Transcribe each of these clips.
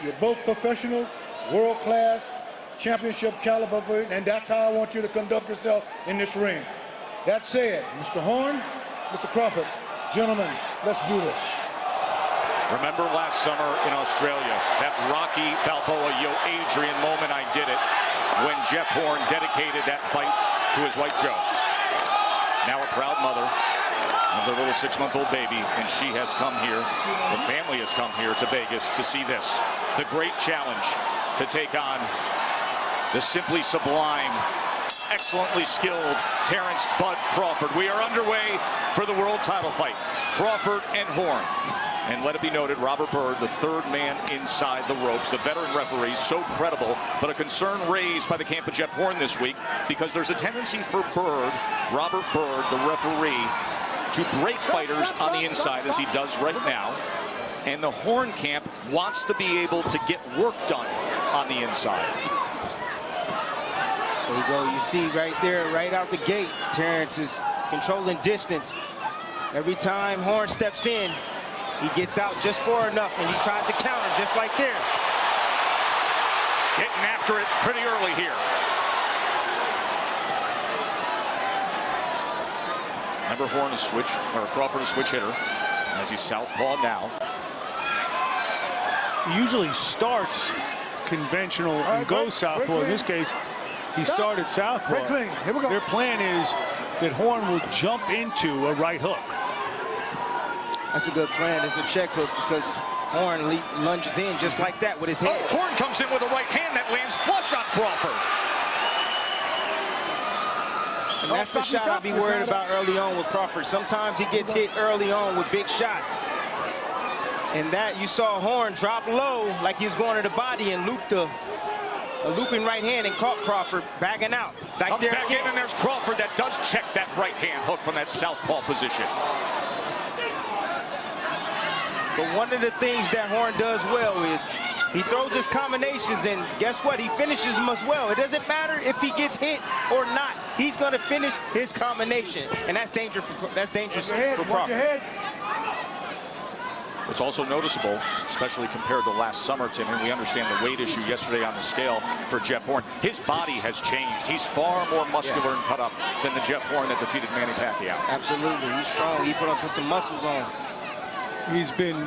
You're both professionals, world-class, championship caliber, and that's how I want you to conduct yourself in this ring. That said, Mr. Horn, Mr. Crawford, gentlemen, let's do this. Remember last summer in Australia, that Rocky Balboa, Yo Adrian moment, I did it, when Jeff Horn dedicated that fight to his wife, Joe. Now a proud mother of their little 6-month-old baby, and she has come here, the family has come here to Vegas to see this. The great challenge to take on the simply sublime, excellently skilled Terence "Bud" Crawford. We are underway for the world title fight. Crawford and Horn. And let it be noted, Robert Byrd, the third man inside the ropes, the veteran referee, so credible, but a concern raised by the camp of Jeff Horn this week because there's a tendency for Byrd, Robert Byrd, the referee, to break fighters on the inside as he does right now. And the Horn camp wants to be able to get work done on the inside. There you go. You see right there, right out the gate, Terence is controlling distance. Every time Horn steps in, he gets out just far enough, and he tries to counter just like there. Getting after it pretty early here. Remember, Horn is switch, or Crawford is switch hitter, as he's southpaw now. He usually starts conventional and goes southpaw. In this case, he started southpaw. Here we go. Their plan is that Horn will jump into a right hook. That's a good plan. It's a check hook because Horn lunges in just like that with his head. Oh, Horn comes in with a right hand that lands flush on Crawford. And that's the shot I'll be worried about early on with Crawford. Sometimes he gets hit early on with big shots. And that, you saw Horn drop low like he was going to the body and looped a looping right hand and caught Crawford backing out. Comes back in, and there's Crawford that does check that right hand hook from that southpaw position. But one of the things that Horn does well is he throws his combinations, and guess what? He finishes them as well. It doesn't matter if he gets hit or not. He's going to finish his combination, and that's dangerous for Crawford. What's also noticeable, especially compared to last summer, Tim, and we understand the weight issue yesterday on the scale for Jeff Horn. His body has changed. He's far more muscular and cut up than the Jeff Horn that defeated Manny Pacquiao. Absolutely. He's strong. He put some muscles on. He's been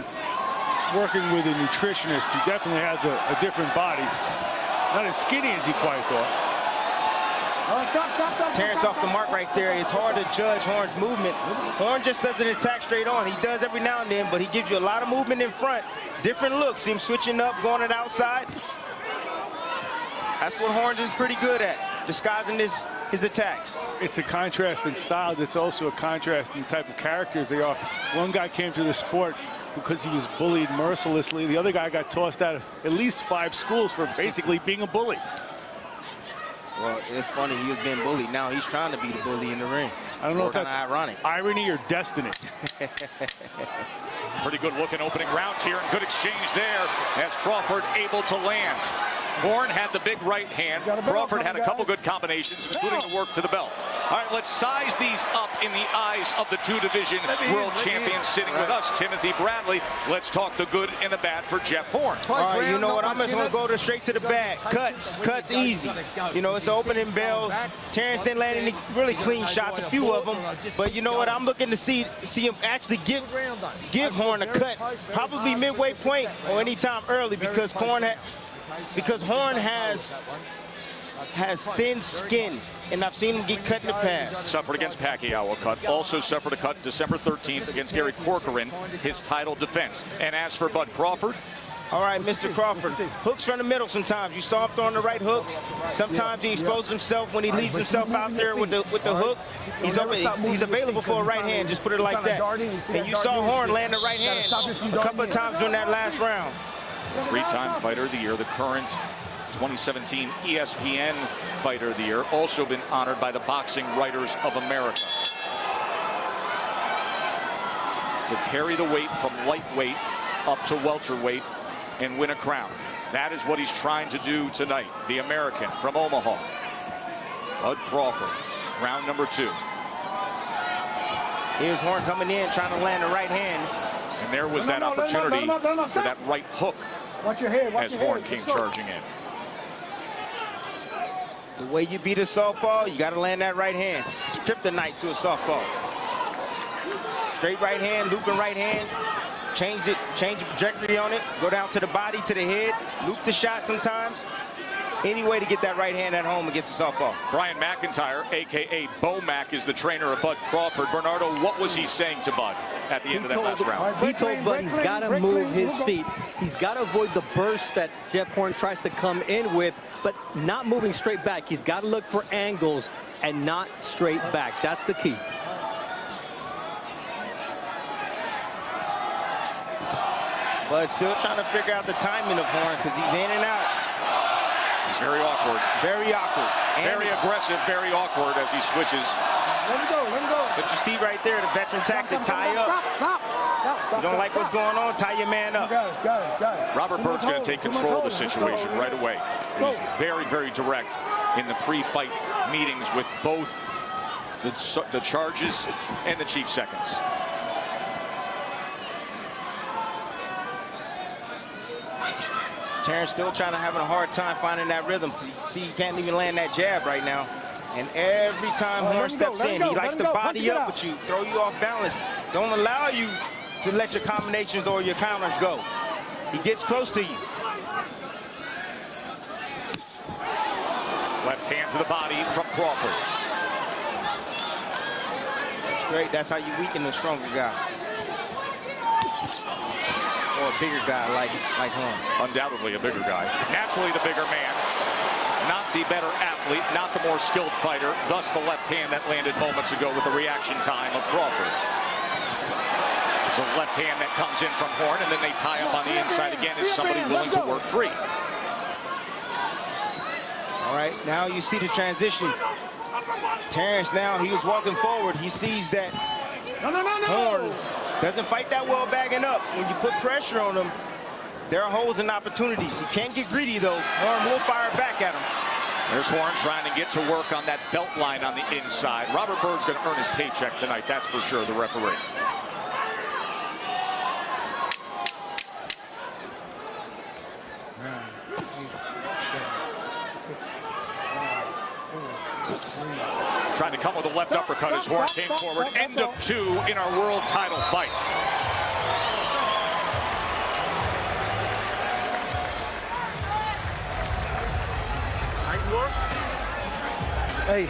working with a nutritionist. He definitely has a different body. Not as skinny as he quite thought. Terence off the mark right there. It's hard to judge Horn's movement. Horn just doesn't attack straight on. He does every now and then, but he gives you a lot of movement in front. Different looks. See him switching up, going to the outside. That's what Horn is pretty good at, disguising his attacks. It's a contrast in styles. It's also a contrast in the type of characters they are. One guy came to the sport because he was bullied mercilessly. The other guy got tossed out of at least 5 schools for basically being a bully. Well, it's funny. He was being bullied. Now he's trying to be the bully in the ring. I don't know if that's ironic. Irony or destiny. Pretty good looking opening round here, and good exchange there as Crawford able to land. Horn had the big right hand. Crawford had a couple good combinations, including the work to the belt. All right, let's size these up in the eyes of the two-division world champion sitting with us, Timothy Bradley. Let's talk the good and the bad for Jeff Horn. All right, you know what? I'm just going to go straight to the bad. Cuts easy. You know, it's the opening bell. Terence didn't land any really clean shots, a few of them. But you know what? I'm looking to see him actually give Horn a cut, probably midway point or anytime early, because Horn has thin skin, and I've seen him get cut in the past. Suffered against Pacquiao a cut. Also suffered a cut December 13th against Gary Corcoran, his title defense. And as for Bud Crawford, all right, Mr. Crawford, hooks from the middle sometimes. You saw him throwing the right hooks. Sometimes he exposes himself when he leaves himself out there with the hook. He's available for a right hand, just put it like that. And you saw Horn land the right hand a couple of times during that last round. 3-time Fighter of the Year, the current 2017 ESPN Fighter of the Year, also been honored by the Boxing Writers of America. To carry the weight from lightweight up to welterweight and win a crown. That is what he's trying to do tonight. The American from Omaha, Bud Crawford, round number 2. Here's Horn coming in, trying to land the right hand. And there was that opportunity for that right hook Watch your head. Watch as your head. Horn came charging in. The way you beat a softball, you got to land that right hand. Kryptonite to a softball. Straight right hand, looping right hand. Change the trajectory on it. Go down to the body, to the head. Loop the shot sometimes. Any way to get that right hand at home against the softball. Brian McIntyre, a.k.a. Bo Mac, is the trainer of Bud Crawford. Bernardo, what was he saying to Bud at the end of that last round? He told Bud he's got to move his feet. He's got to avoid the burst that Jeff Horn tries to come in with, but not moving straight back. He's got to look for angles and not straight back. That's the key. But still trying to figure out the timing of Horn because he's in and out. He's very awkward. Very awkward. Very aggressive, very awkward as he switches. Let him go, let him go. But you see right there, the veteran tactic, tie up. Stop. You don't like what's going on, tie your man up. Got it. Robert Bird's going to take control of the situation right away. He's very, very direct in the pre-fight meetings with both the charges and the chief seconds. Terence still having a hard time finding that rhythm. See, he can't even land that jab right now. And every time Horn steps in, he likes to body up with you, throw you off balance. Don't allow you to let your combinations or your counters go. He gets close to you. Left hand to the body from Crawford. That's great. That's how you weaken the stronger guy. Or a bigger guy like Horn. Undoubtedly a bigger guy. Naturally the bigger man. Not the better athlete, not the more skilled fighter. Thus the left hand that landed moments ago with the reaction time of Crawford. It's a left hand that comes in from Horn, and then they tie up on the inside again as somebody willing to work free. All right, now you see the transition. Terence now, he was walking forward. He sees that Horn doesn't fight that well bagging up. When you put pressure on him, there are holes and opportunities. He can't get greedy, though. Horn will fire back at him. There's Horn trying to get to work on that belt line on the inside. Robert Bird's going to earn his paycheck tonight, that's for sure, the referee. Trying to come with a left uppercut as Horn came forward. End of 2 in our world title fight. Hey,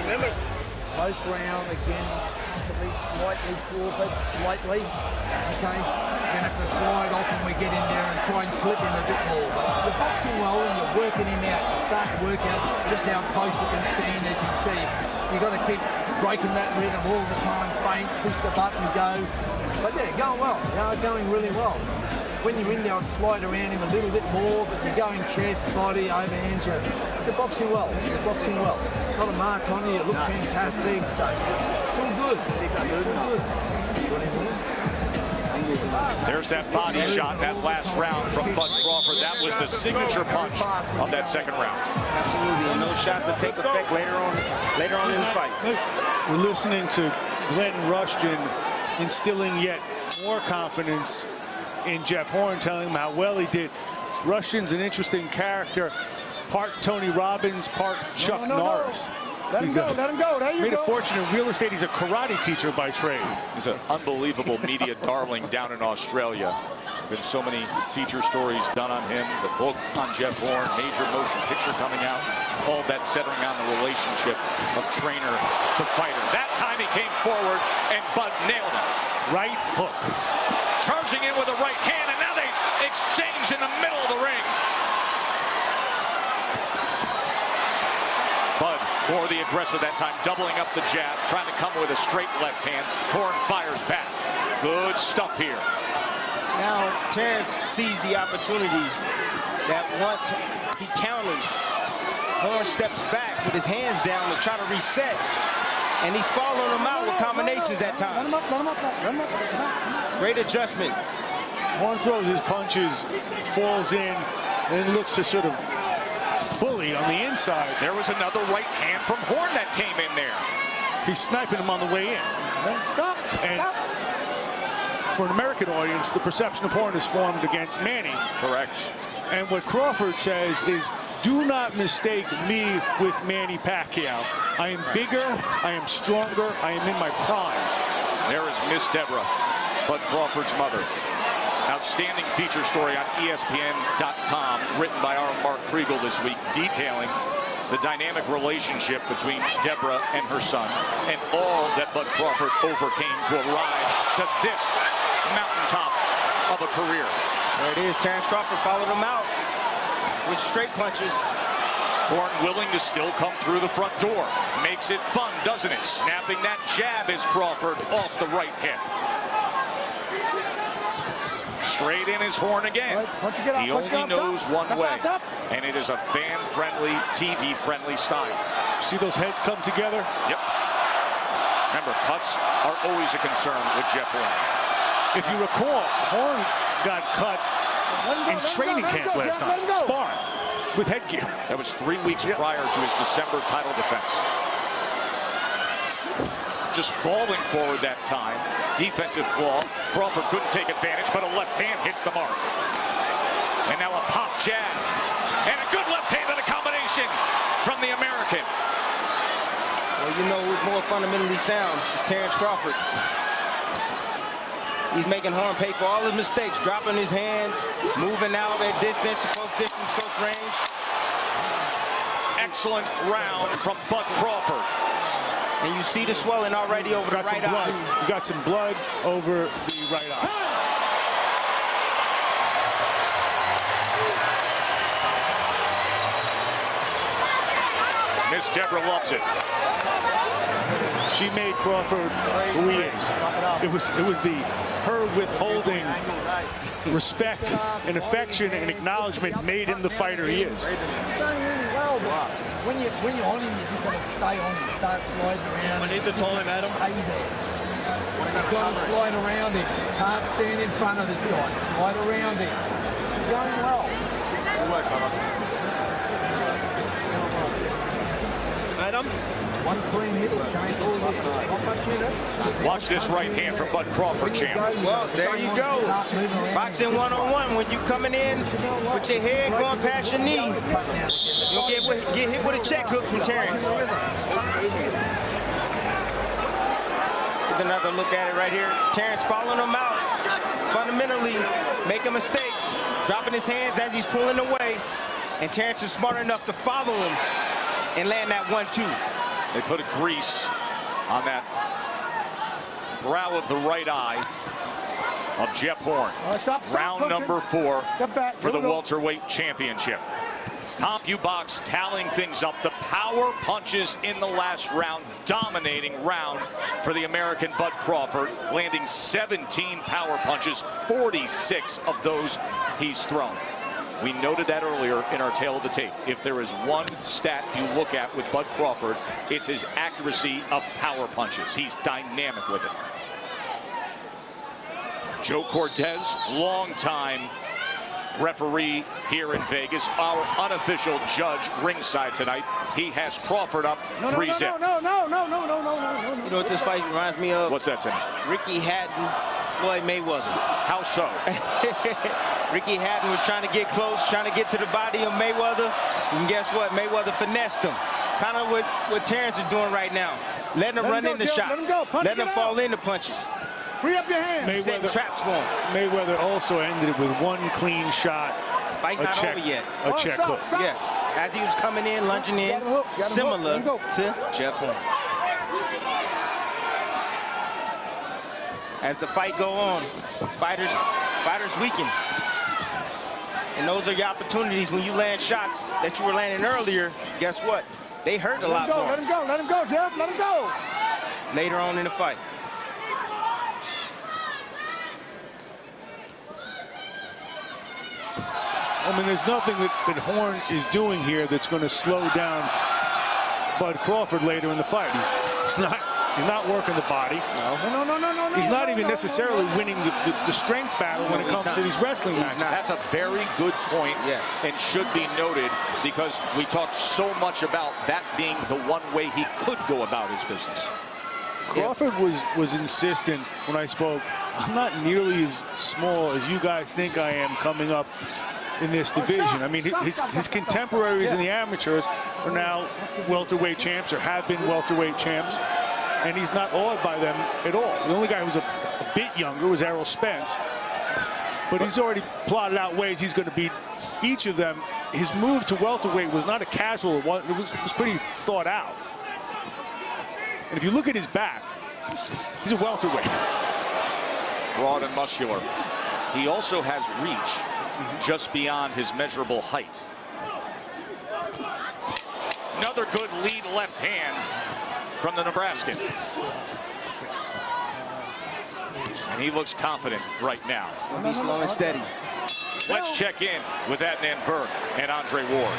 close round again, possibly slightly forward, slightly. Okay, you're gonna have to slide off when we get in there and try and clip him a bit more. But you're boxing well and you're working him out. You start to work out just how close you can stand, as you see. You've got to keep breaking that rhythm all the time, feint, push the button, go. But yeah, going well, going really well. When you're in there, I'd slide around him a little bit more, but you're going chest, body, overhands. You're boxing well. You're boxing well. Not a mark on you. You look fantastic. So it's all good. There's that body shot, that last round from Bud Crawford. That was the signature punch of that second round. Absolutely, and those shots will take effect later on in the fight. We're listening to Glenn Rushton instilling yet more confidence in Jeff Horn, telling him how well he did. Rushton's an interesting character, part Tony Robbins, part Chuck Norris. Let him go, there you go. Made a fortune in real estate. He's a karate teacher by trade. He's an unbelievable media darling down in Australia. Been so many feature stories done on him. The book on Jeff Horn, major motion picture coming out. All that centering on the relationship of trainer to fighter. That time he came forward and Bud nailed him. Right hook. Charging in with the right hand, and now they exchange in the middle of the ring. Bud, more the aggressor that time, doubling up the jab, trying to come with a straight left hand. Horn fires back. Good stuff here. Now Terence sees the opportunity that once he counters, Horn steps back with his hands down to try to reset. And he's following him out with combinations at times. Let him up. Great adjustment. Horn throws his punches, falls in, and looks to sort of bully on the inside. There was another right hand from Horn that came in there. He's sniping him on the way in. Stop. For an American audience, the perception of Horn is formed against Manny. Correct. And what Crawford says is, do not mistake me with Manny Pacquiao. I am bigger, I am stronger, I am in my prime. There is Miss Deborah, Bud Crawford's mother. Outstanding feature story on ESPN.com, written by our Mark Kriegel this week, detailing the dynamic relationship between Deborah and her son, and all that Bud Crawford overcame to arrive to this mountaintop of a career. There it is. Terence Crawford followed him out with straight punches. Horn willing to still come through the front door. Makes it fun, doesn't it? Snapping that jab is Crawford off the right hip. Straight in his Horn again. He only knows one way, and it is a fan-friendly, TV-friendly style. See those heads come together? Yep. Remember, cuts are always a concern with Jeff Horn. If you recall, Horn got cut in training camp last time, sparring with headgear. That was 3 weeks prior to his December title defense. Just falling forward that time. Defensive flaw. Crawford couldn't take advantage, but a left hand hits the mark. And now a pop jab. And a good left-handed combination from the American. Well, you know who's more fundamentally sound is Terence Crawford. He's making Horn pay for all his mistakes, dropping his hands, moving out at distance, close range. Excellent round from Bud Crawford. And you see the swelling already over the right eye. You got some blood over the right eye. Miss Deborah loves it. She made Crawford who he is. It was her withholding respect and affection and acknowledgement made him the fighter he is. When you're on him, you've got to stay on him, start sliding around. I need the time, Adam. You've got to slide around him. Can't stand in front of this guy. Slide around him. You're going well. Good work, brother. Adam? One clean hit will change all this. Not much in it. Watch this right hand from Bud Crawford, champ. Well, there you go. Boxing one-on-one. When you coming in with your head going past your knee, you'll get hit with a check hook from Terence. With another look at it right here. Terence following him out. Fundamentally making mistakes. Dropping his hands as he's pulling away. And Terence is smart enough to follow him and land that 1-2. They put a grease on that brow of the right eye of Jeff Horn. Round number 4 for the welterweight championship. CompuBox tallying things up. The power punches in the last round, dominating round for the American Bud Crawford, landing 17 power punches, 46 of those he's thrown. We noted that earlier in our tail of the tape. If there is one stat you look at with Bud Crawford, it's his accuracy of power punches. He's dynamic with it. Joe Cortez, longtime referee here in Vegas, our unofficial judge ringside tonight. He has Crawford up 3-0. No. You know what this fight reminds me of? What's that, Tim? Ricky Hatton, Floyd Mayweather. How so? Ricky Hatton was trying to get close, trying to get to the body of Mayweather. And guess what? Mayweather finessed him. Kind of what Terence is doing right now. Letting him run into shots. Letting him fall into punches. Free up your hands. Setting traps for him. Mayweather also ended it with one clean shot. Fight's not over yet. A check hook. Yes. As he was coming in, lunging in, similar to Jeff Horn. As the fight go on, fighters weaken. And those are your opportunities when you land shots that you were landing earlier. Guess what? They hurt a lot more. Let him go, Jeff. Let him go. Later on in the fight. I mean, there's nothing that Horn is doing here that's going to slow down Bud Crawford later in the fight. He's not working the body. No. He's not even necessarily winning the strength battle when it comes to these wrestling matches. That's a very good point, yes, and should be noted, because we talked so much about that being the one way he could go about his business. Crawford was insistent when I spoke. I'm not nearly as small as you guys think I am coming up in this division. I mean, his contemporaries in the amateurs are now welterweight champs or have been welterweight champs, and he's not awed by them at all. The only guy who was a bit younger was Errol Spence, but he's already plotted out ways he's going to beat each of them. His move to welterweight was not a casual one. It was pretty thought out. And if you look at his back, he's a welterweight. Broad and muscular. He also has reach just beyond his measurable height. Another good lead left hand from the Nebraskan. And he looks confident right now. Be slow and steady. Let's check in with Adnan Berg and Andre Ward.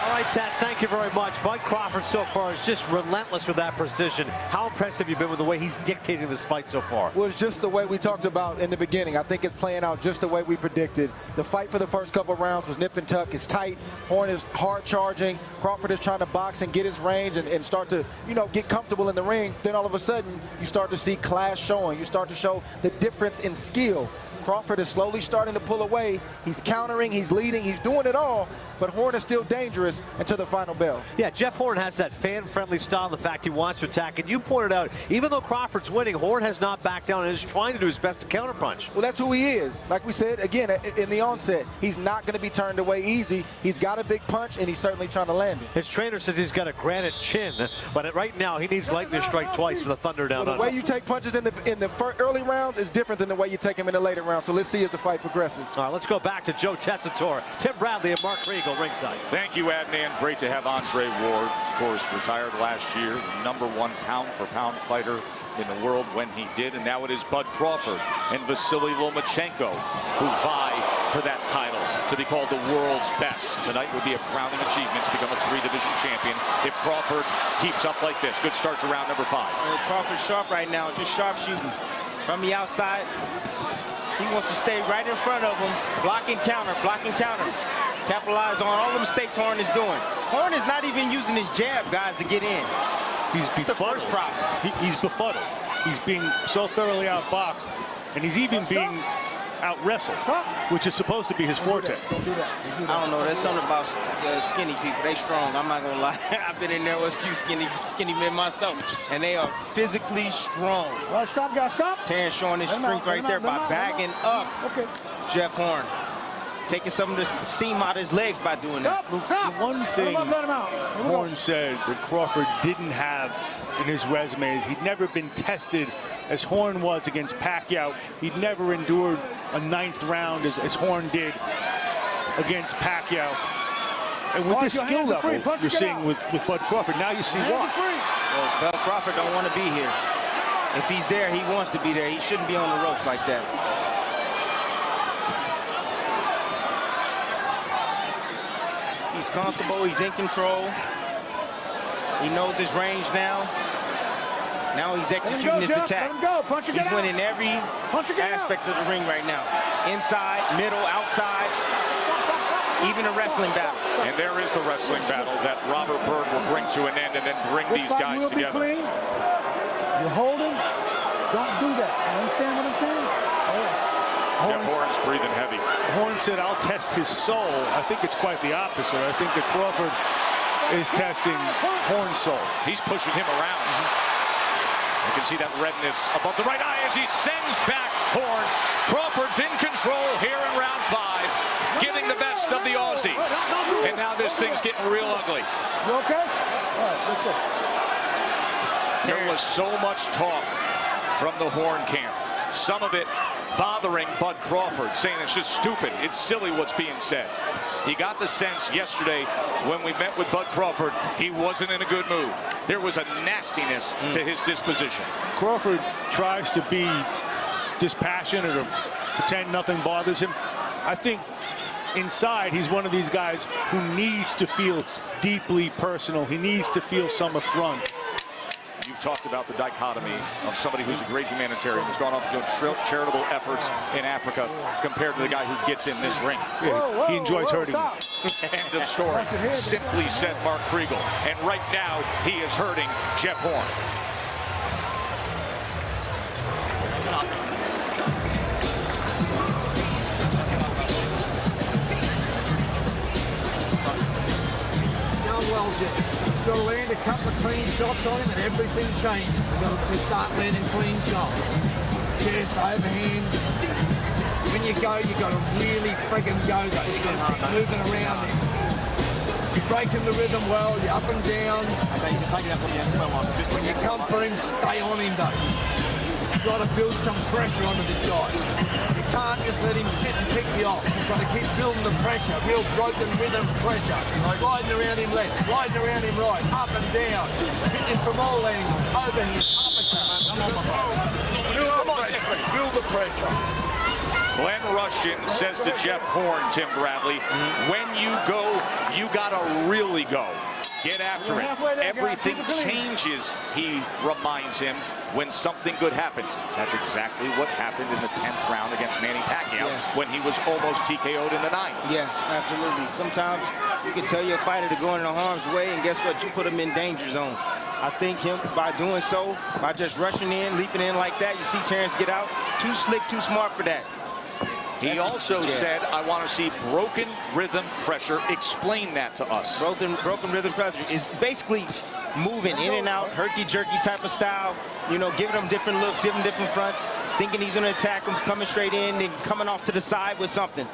All right, Tess, thank you very much. Bud Crawford so far is just relentless with that precision. How impressed have you been with the way he's dictating this fight so far? Well, it's just the way we talked about in the beginning. I think it's playing out just the way we predicted. The fight for the first couple of rounds was nip and tuck. It's tight. Horn is hard charging. Crawford is trying to box and get his range and start to, get comfortable in the ring. Then all of a sudden, you start to see class showing. You start to show the difference in skill. Crawford is slowly starting to pull away. He's countering, he's leading, he's doing it all, but Horn is still dangerous until the final bell. Yeah, Jeff Horn has that fan-friendly style, the fact he wants to attack. And you pointed out, even though Crawford's winning, Horn has not backed down and is trying to do his best to counterpunch. Well, that's who he is. Like we said, again, in the onset, he's not going to be turned away easy. He's got a big punch, and he's certainly trying to land it. His trainer says he's got a granite chin, but right now he needs lightning to strike twice for the Thunder down well, the way you take punches in the early rounds is different than the way you take them in the later rounds. So let's see as the fight progresses. All right, let's go back to Joe Tessitore, Tim Bradley, and Mark Kriegel ringside. Thank you, Adnan. Great to have Andre Ward. Of course, retired last year, #1 pound-for-pound fighter in the world when he did. And now it is Bud Crawford and Vasily Lomachenko who vie for that title to be called the world's best. Tonight would be a crowning achievement to become a 3-division champion if Crawford keeps up like this. Good start to round number 5. Crawford's sharp right now, just sharp shooting from the outside. He wants to stay right in front of him, blocking counters. Capitalize on all the mistakes Horn is doing. Horn is not even using his jab, guys, to get in. He's befuddled. The first problem. He's befuddled. He's being so thoroughly outboxed, and he's even being out-wrestled, which is supposed to be his forte. I don't know. There's something about skinny people. They strong. I'm not going to lie. I've been in there with a few skinny men myself, and they are physically strong. Well, stop, guys, stop. Terence showing his strength right there by bagging up Jeff Horn. Taking some of the steam out of his legs by doing that. One thing Horn said that Crawford didn't have in his resume is he'd never been tested as Horn was against Pacquiao. He'd never endured a 9th round as Horn did against Pacquiao. And with this skill level you're seeing with Bud Crawford, now you see why. Well, Bud Crawford don't want to be here. If he's there, he wants to be there. He shouldn't be on the ropes like that. He's comfortable, he's in control. He knows his range now. Now he's executing his attack. He's winning every aspect of the ring right now. Inside, middle, outside, even a wrestling battle. And there is the wrestling battle that Robert Byrd will bring to an end and then bring these guys together. You're holding, don't do that. You understand what I'm saying? Jeff Horn's breathing heavy. Horn said, I'll test his soul. I think it's quite the opposite. I think that Crawford is testing Horn's soul. He's pushing him around. You can see that redness above the right eye as he sends back Horn. Crawford's in control here in round 5, giving the best of the Aussie. And now this thing's getting real ugly. You okay? All right, let's go. There was so much talk from the Horn camp. Some of it bothering Bud Crawford, saying it's just stupid. It's silly what's being said. He got the sense yesterday when we met with Bud Crawford, he wasn't in a good mood. There was a nastiness to his disposition. Crawford tries to be dispassionate or pretend nothing bothers him. I think inside he's one of these guys who needs to feel deeply personal. He needs to feel some affront. You've talked about the dichotomy of somebody who's a great humanitarian, who's gone off to do charitable efforts in Africa compared to the guy who gets in this ring. Yeah, he enjoys hurting you. End of story. Simply said Mark Kriegel. And right now, he is hurting Jeff Horn. tells you. Just got to land a couple of clean shots on him and everything changes. We've got to start landing clean shots. Chest, overhands. When you go, you got to really friggin' go though. You got to keep moving around him. You're breaking the rhythm well, you're up and down. Okay, he's taking that from the X-12 line. Just When you come for him, stay on him though. You've got to build some pressure onto this guy. You can't just let him sit and pick you off. Just got to keep building the pressure, real broken rhythm pressure. Sliding around him left, sliding around him right, up and down. Hitting him from all angles, overhand, uppercut. Come on, build the pressure. Glenn Rushton says to Jeff Horn, Tim Bradley, when you go, you gotta really go. Get after it. Everything changes, he reminds him, when something good happens. That's exactly what happened in the 10th round against Manny Pacquiao when he was almost TKO'd in the 9th. Yes, absolutely. Sometimes you can tell your fighter to go into harm's way, and guess what? You put him in danger zone. I think him, by doing so, by just rushing in, leaping in like that, you see Terence get out. Too slick, too smart for that. He also said, I want to see broken rhythm pressure. Explain that to us. Broken rhythm pressure is basically moving in and out, herky-jerky type of style, you know, giving him different looks, giving him different fronts, thinking he's going to attack him, coming straight in, then coming off to the side with something.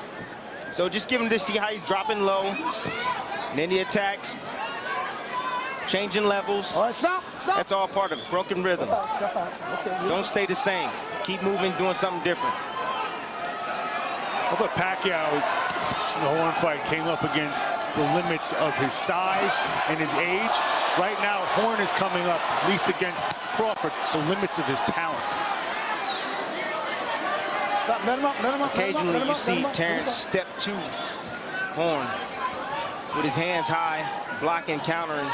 So just give him to see how he's dropping low, and then he attacks, changing levels. All right, stop. That's all part of broken rhythm. Don't stay the same. Keep moving, doing something different. I thought Pacquiao, in the Horn fight, came up against the limits of his size and his age. Right now, Horn is coming up, at least against Crawford, the limits of his talent. Occasionally, you see Terence step to Horn with his hands high, blocking, countering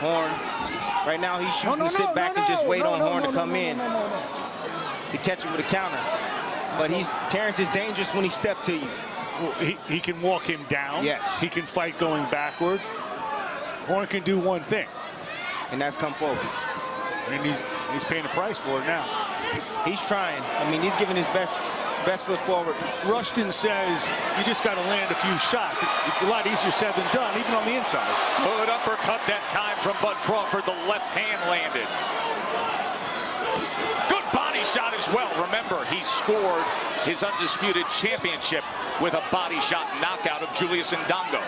Horn. Right now, he's choosing to sit back and just wait on Horn to come in to catch him with a counter. But Terence is dangerous when he steps to you. Well, he can walk him down. Yes. He can fight going backward. Horn can do one thing. And that's come forward. And he's paying the price for it now. He's trying. I mean, he's giving his best foot forward. Rushton says you just got to land a few shots. It's a lot easier said than done, even on the inside. Good uppercut that time from Bud Crawford. The left hand landed. Body shot as well. Remember, he scored his undisputed championship with a body shot knockout of Julius Ndongo.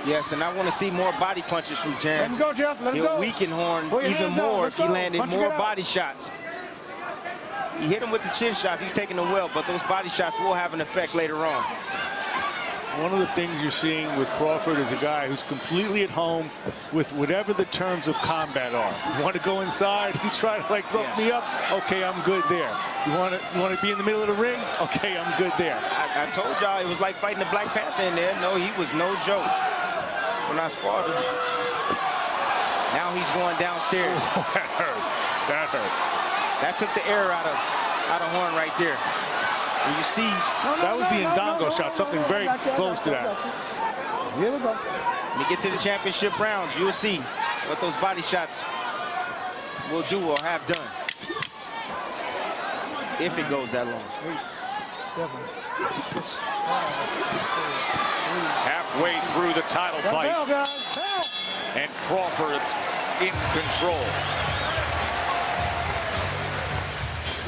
Yes, and I want to see more body punches from Terence. Let him go, Jeff. Let him go. He'll weaken Horn even more if he landed more body shots. He hit him with the chin shots. He's taking them well, but those body shots will have an effect later on. One of the things you're seeing with Crawford is a guy who's completely at home with whatever the terms of combat are. You want to go inside? You try to like rope me up? Okay, I'm good there. You want to be in the middle of the ring? Okay, I'm good there. I told y'all it was like fighting the Black Panther in there. No, he was no joke when I sparred him. Now he's going downstairs. Oh, that hurt. That hurt. That took the air out of Horn right there. And you see, that was the Ndongo shot, something very close to that. Here we go. When you get to the championship rounds, you'll see what those body shots will do or have done. If it goes that long. 8, 7, 6, 5, 4, 3. Halfway through the title fight. And Crawford in control.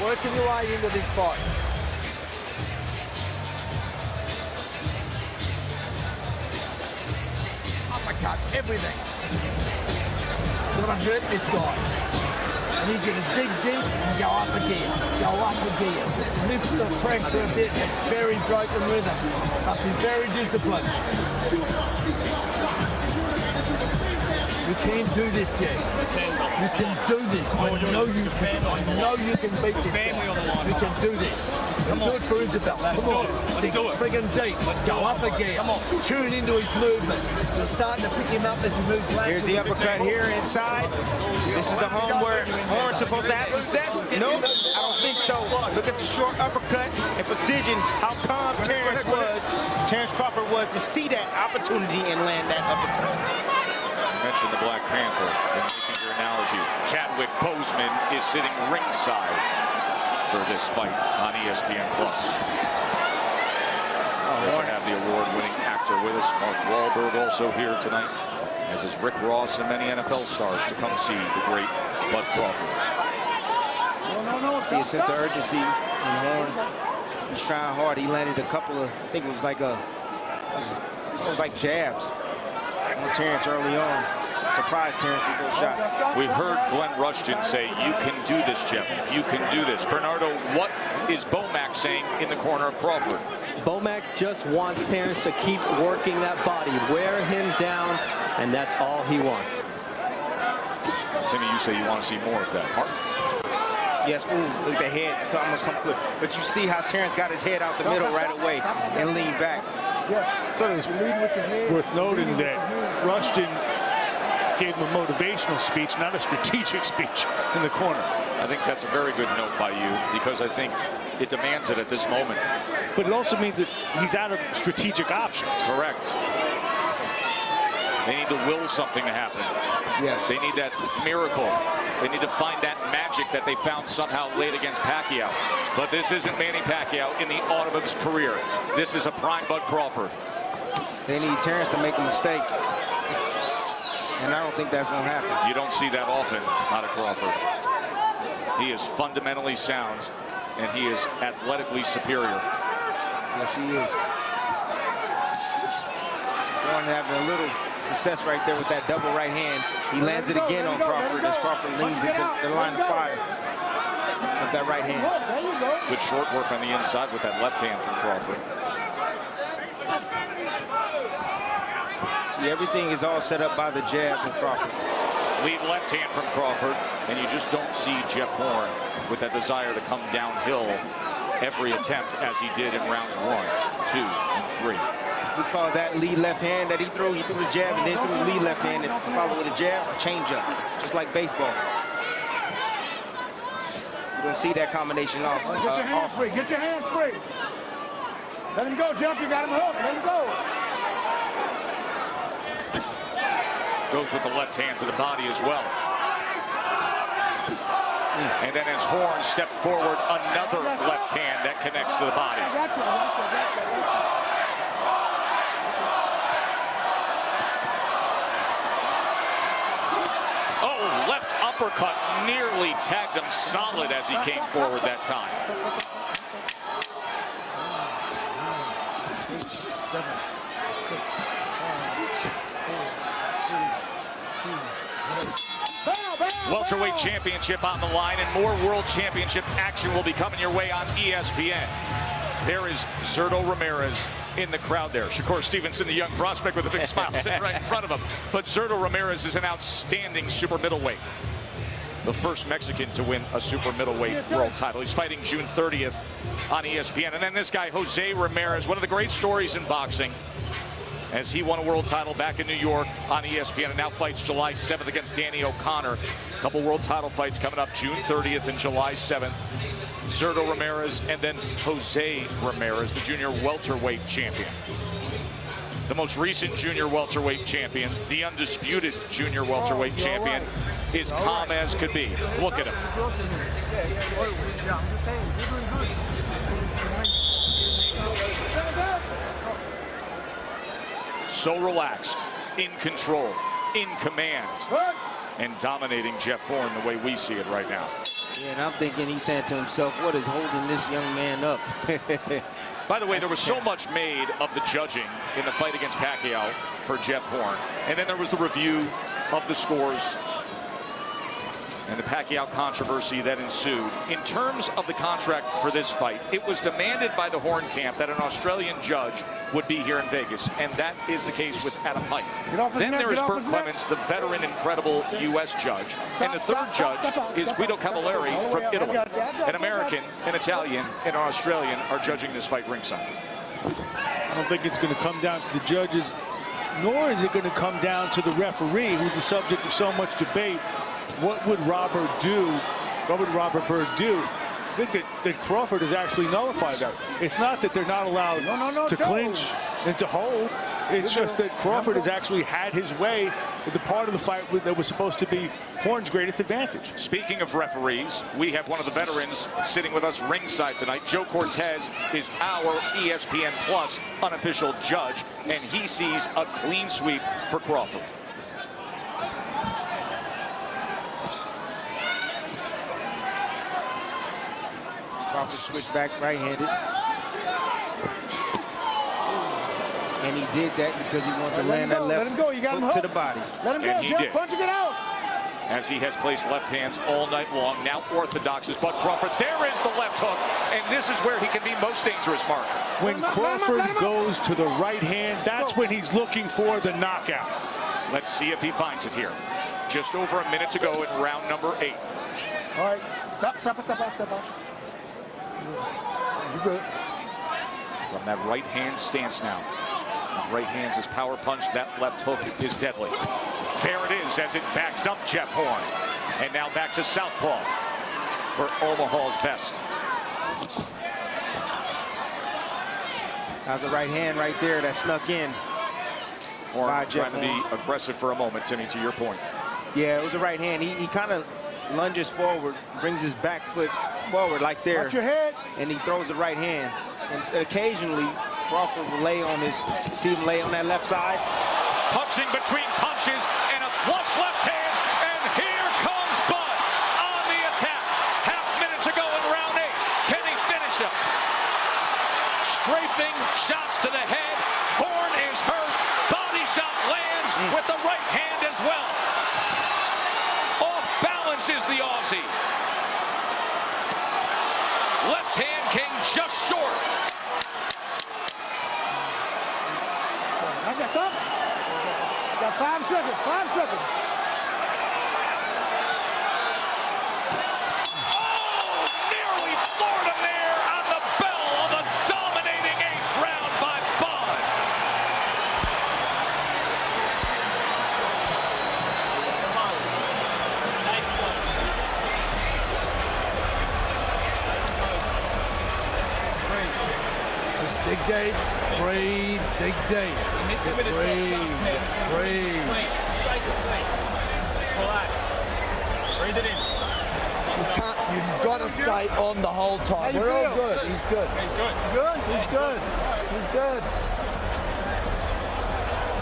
Working your way into this fight. Uppercuts, everything. Got to hurt this guy. And he's going to dig deep and go up a gear. Go up a gear. Just lift the pressure a bit. It's very broken rhythm. Must be very disciplined. You can do this, Jay. You can do this. I know you can. I know you can beat this guy. You can do this. Let's do it for Isabel. Come on. Dig friggin' deep. Go up a gear. Come on. Tune into his movement. You're starting to pick him up as he moves laterally. Here's the uppercut here inside. This is the home where Horn's supposed to have success. Nope, I don't think so. Look at the short uppercut and precision. How calm Terence Crawford was to see that opportunity and land that uppercut. Mentioned the Black Panther in making your analogy. Chadwick Boseman is sitting ringside for this fight on ESPN+. Great to have the award-winning actor with us. Mark Wahlberg also here tonight. as is Rick Ross and many NFL stars, to come see the great Bud Crawford. See a sense of urgency in Horn. He's trying hard. He landed a couple of, I think it was like jabs on Terence early on. Surprised Terence with those shots. We've heard Glenn Rushton say, "You can do this, Jeff. You can do this." Bernardo, what is Bomac saying in the corner of Crawford? Bomac just wants Terence to keep working that body, wear him down, and that's all he wants. Timmy, you say you want to see more of that. Martin? Yes, ooh, look at the head almost come quick. But you see how Terence got his head out the middle right away and leaned back. So it was worth noting that Rushton gave him a motivational speech, not a strategic speech in the corner. I think that's a very good note by you, because I think it demands it at this moment. But it also means that he's out of strategic options. Correct. They need to will something to happen. Yes. They need that miracle. They need to find that magic that they found somehow late against Pacquiao. But this isn't Manny Pacquiao in the autumn of his career. This is a prime Bud Crawford. They need Terence to make a mistake. And I don't think that's going to happen. You don't see that often out of Crawford. He is fundamentally sound, and he is athletically superior. Yes, he is. Horn having a little success right there with that double right hand. He lands it again on Crawford as Crawford leans into the line of fire with that right hand. Good short work on the inside with that left hand from Crawford. See, everything is all set up by the jab from Crawford. Lead left hand from Crawford, and you just don't see Jeff Horn with that desire to come downhill every attempt as he did in rounds 1, 2, and 3. We call that lead left hand that he threw. He threw the jab and then threw the lead left hand and followed with a jab, a changeup, just like baseball. You don't see that combination also. Get your hands free. Get your hands free. Let him go, Jeff. You got him hooked. Let him go. Goes with the left hand to the body as well. And then as Horn stepped forward, another left hand that connects to the body. Oh, left uppercut nearly tagged him solid as he came forward that time. Welterweight championship on the line, and more world championship action will be coming your way on ESPN. There is Zurdo Ramirez in the crowd there. Shakur Stevenson, the young prospect with a big smile sitting right in front of him. But Zurdo Ramirez is an outstanding super middleweight. The first Mexican to win a super middleweight world title. He's fighting June 30th on ESPN. And then this guy, Jose Ramirez, one of the great stories in boxing, as he won a world title back in New York on ESPN and now fights July 7th against Danny O'Connor. A couple world title fights coming up June 30th and July 7th. Zurdo Ramirez and then Jose Ramirez, the junior welterweight champion. The most recent junior welterweight champion, the undisputed junior welterweight champion, is calm as could be. Look at him. So relaxed, in control, in command, and dominating Jeff Horn the way we see it right now. Yeah, and I'm thinking he's saying to himself, what is holding this young man up? By the way, there was so much made of the judging in the fight against Pacquiao for Jeff Horn. And then there was the review of the scores and the Pacquiao controversy that ensued. In terms of the contract for this fight, it was demanded by the Horn camp that an Australian judge would be here in Vegas, and that is the case with Adam Pike. Then there is Burt Clements, the veteran, incredible U.S. judge, and the third judge is Guido Cavallari from Italy. An American, an Italian, and an Australian are judging this fight ringside. I don't think it's going to come down to the judges, nor is it going to come down to the referee, who's the subject of so much debate. What would Robert do? What would Robert Byrd do? I think that Crawford has actually nullified that. It's not that they're not allowed to clinch and to hold. It's just that Crawford has actually had his way with the part of the fight that was supposed to be Horn's greatest advantage. Speaking of referees, we have one of the veterans sitting with us ringside tonight. Joe Cortez is our ESPN Plus unofficial judge, and he sees a clean sweep for Crawford. Crawford switched back right-handed. And he did that because he wanted to land that left hook to the body. Let him go, And he did. Punch it out. As he has placed left hands all night long. Now orthodox is Bud Crawford. There is the left hook, and this is where he can be most dangerous, Mark. When Crawford goes to the right hand, that's when he's looking for the knockout. Let's see if he finds it here. Just over a minute to go in round number 8. All right, stop. You good. From that right hand stance now. Right hand's his power punch. That left hook is deadly. There it is as it backs up Jeff Horn. And now back to southpaw for Omaha's best. How's the right hand right there that snuck in? Horn trying to be aggressive for a moment, Timmy, to your point. Yeah, it was a right hand. He kind of lunges forward, brings his back foot forward like there. Watch your head. And he throws the right hand. And occasionally, Crawford will lay on that left side. Punching between punches and a flush left hand. And here comes Bud on the attack. Half minute to go in round 8. Can he finish him? Strafing shots to the head. Horn is hurt. Body shot lands with the right hand as well. Off balance is the Aussie. Left hand came just short. I got up. Got 5 seconds. 5 seconds. Oh, nearly floored him there on the bell of the dominating 8th round by Bud. Just dig deep, breathe, dig deep. Breathe. Relax. Breathe it in. You've got to stay on the whole time. We're all good. He's good. He's good. He's good.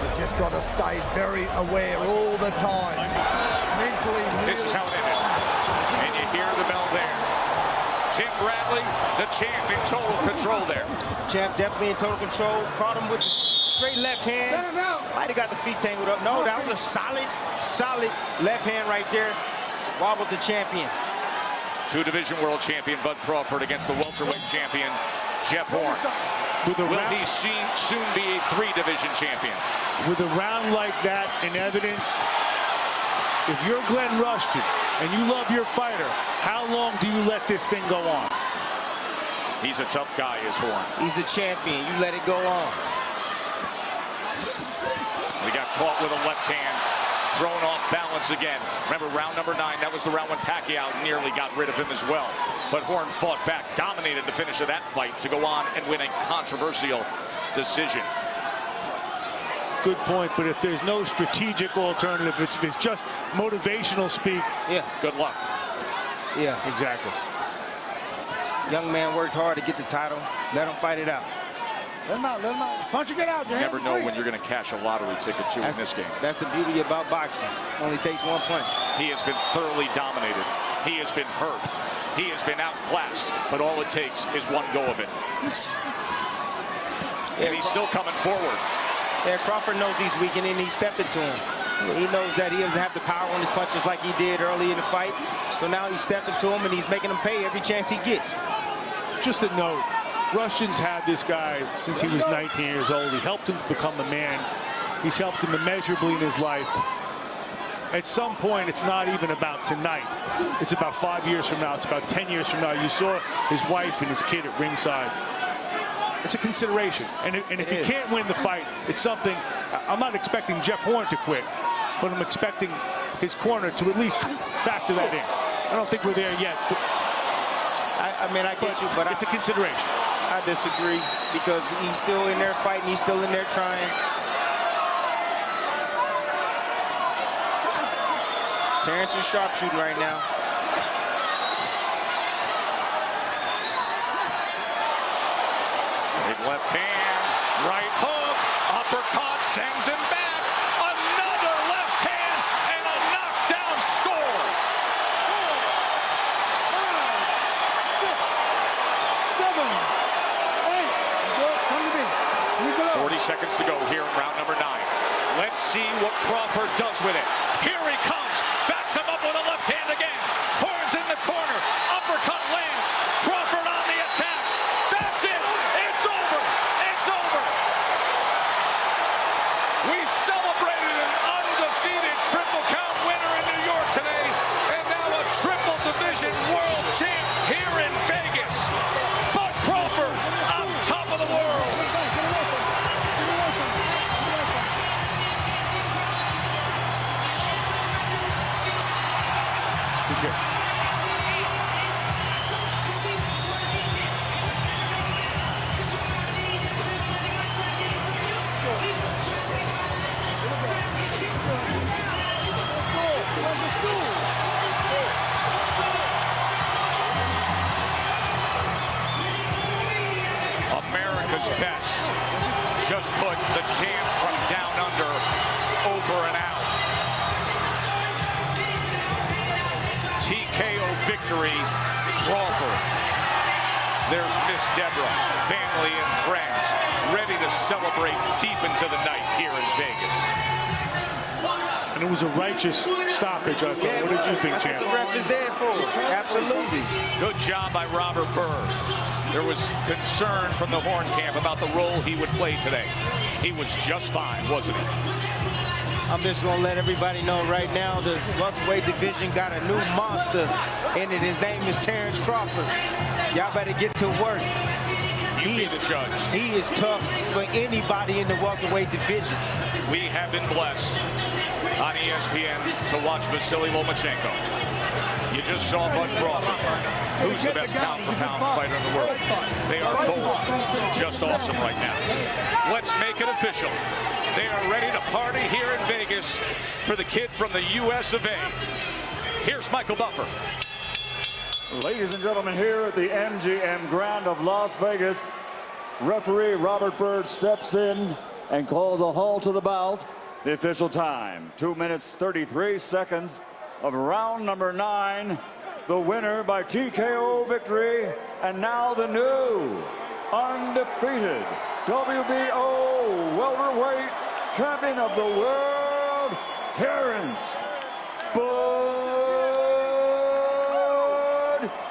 You've just got to stay very aware all the time. Mentally. This is how it ended. And you hear the bell there. Tim Bradley, the champ, in total control there. Champ definitely in total control. Caught him with the straight left hand. Might have got the feet tangled up. No, that was a solid left hand right there. Wobbled the champion. 2-division world champion Bud Crawford against the welterweight champion Jeff Horn. Will he soon be a 3-division champion? With a round like that in evidence, if you're Glenn Rushton and you love your fighter, how long do you let this thing go on? He's a tough guy, is Horn. He's the champion. You let it go on. We got caught with a left hand, thrown off balance again. Remember, round number 9, that was the round when Pacquiao nearly got rid of him as well. But Horn fought back, dominated the finish of that fight to go on and win a controversial decision. Good point, but if there's no strategic alternative, it's just motivational speak. Yeah. Good luck. Yeah. Exactly. Young man worked hard to get the title. Let him fight it out. Let him out. Punch and get out. You never know when you're going to cash a lottery ticket, too, in this game. That's the beauty about boxing. Only takes one punch. He has been thoroughly dominated. He has been hurt. He has been outclassed. But all it takes is one go of it. And he's still coming forward. Yeah, Crawford knows he's weakening. He stepped into him. He knows that he doesn't have the power on his punches like he did early in the fight. So now he's stepping to him, and he's making him pay every chance he gets. Just a note. Rushton's had this guy since he was 19 years old. He helped him become a man. He's helped him immeasurably in his life. At some point, it's not even about tonight. It's about 5 years from now. It's about 10 years from now. You saw his wife and his kid at ringside. It's a consideration. And if he can't win the fight, it's something. I'm not expecting Jeff Horn to quit, but I'm expecting his corner to at least factor that in. I don't think we're there yet. I mean, I get you, but it's a consideration. I disagree because he's still in there fighting. He's still in there trying. Terence is sharpshooting right now. Big left hand, right hook, uppercut, sends him back. Another left hand and a knockdown score. seconds to go here in round number 9. Let's see what Crawford does with it. Here he comes. Backs him up with a left hand again. Horns in the corner. Uppercut lands. Crawford on the attack. That's it. It's over. It's over. We celebrated an undefeated Triple Count winner in New York today, and now a Triple Division World Champ here in Vegas. Bud Crawford on top of the world. America's best just put the champ from down under over and out. TKO victory, Crawford. There's Miss Deborah, family and friends, ready to celebrate deep into the night here in Vegas. And it was a righteous stoppage, I thought. Yeah, what did you think, champ? That's what the ref is there for. Absolutely. Good job by Robert Byrd. There was concern from the Horn camp about the role he would play today. He was just fine, wasn't he? I'm just going to let everybody know right now the welterweight division got a new monster in it. His name is Terence Crawford. Y'all better get to work. He is the judge. He is tough for anybody in the welterweight division. We have been blessed on ESPN to watch Vasily Lomachenko. You just saw Bud Crawford. Who's the best pound-for-pound fighter in the world? They are both just awesome right now. Let's make it official. They are ready to party here in Vegas for the kid from the US of A. Here's Michael Buffer. Ladies and gentlemen, here at the MGM Grand of Las Vegas, referee Robert Byrd steps in and calls a halt to the bout. The official time, 2 minutes, 33 seconds of round number 9. The winner by TKO victory, and now the new, undefeated WBO welterweight champion of the world, Terence Bud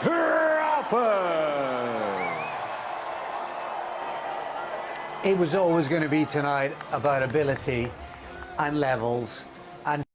Crawford. It was always going to be tonight about ability and levels. And